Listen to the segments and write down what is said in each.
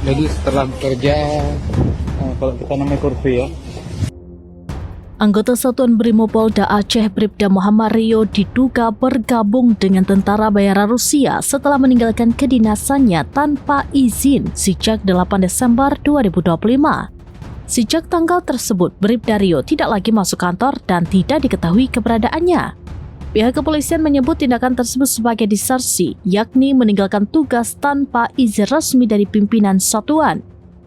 Jadi setelah bekerja, kalau kita namanya kursi ya. Anggota Satuan Brimopolda Aceh Bribda Muhammad Rio diduga bergabung dengan tentara bayaran Rusia setelah meninggalkan kedinasannya tanpa izin sejak 8 Desember 2025. Sejak tanggal tersebut, Bribda Rio tidak lagi masuk kantor dan tidak diketahui keberadaannya. Pihak kepolisian menyebut tindakan tersebut sebagai disersi, yakni meninggalkan tugas tanpa izin resmi dari pimpinan satuan.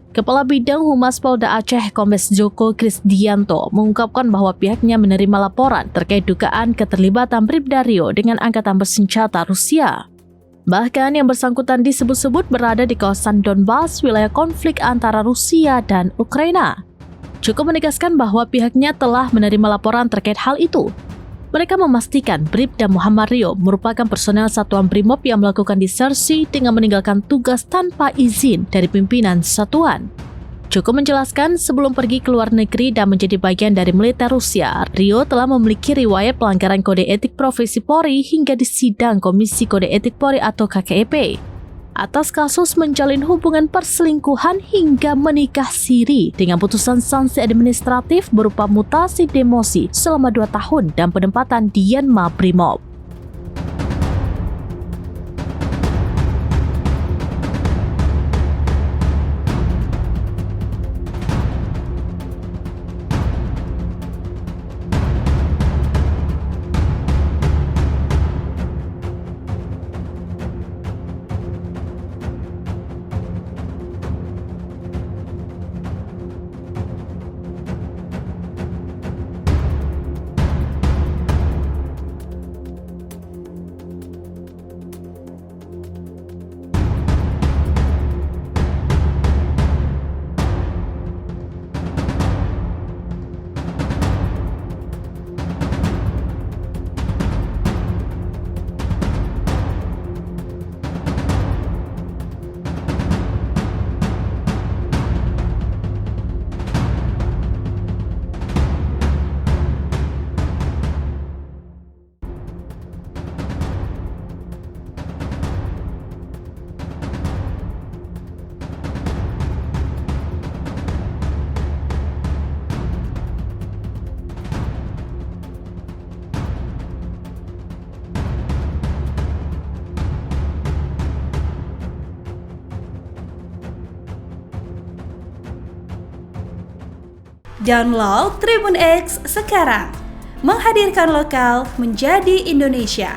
Kepala Bidang Humas Polda Aceh Kombes Joko Krisdianto mengungkapkan bahwa pihaknya menerima laporan terkait dugaan keterlibatan Bribda Rio dengan angkatan bersenjata Rusia. Bahkan yang bersangkutan disebut-sebut berada di kawasan Donbas, wilayah konflik antara Rusia dan Ukraina. Joko menegaskan bahwa pihaknya telah menerima laporan terkait hal itu. Mereka memastikan Bribda Muhammad Rio merupakan personel Satuan Brimob yang melakukan disersi dengan meninggalkan tugas tanpa izin dari pimpinan satuan. Joko menjelaskan sebelum pergi ke luar negeri dan menjadi bagian dari militer Rusia, Rio telah memiliki riwayat pelanggaran kode etik profesi Polri hingga disidang Komisi Kode Etik Polri atau KKEP. Atas kasus menjalin hubungan perselingkuhan hingga menikah siri dengan putusan sanksi administratif berupa mutasi demosi selama 2 tahun dan penempatan di Yanma Brimob. Download Tribun X sekarang, menghadirkan lokal menjadi Indonesia.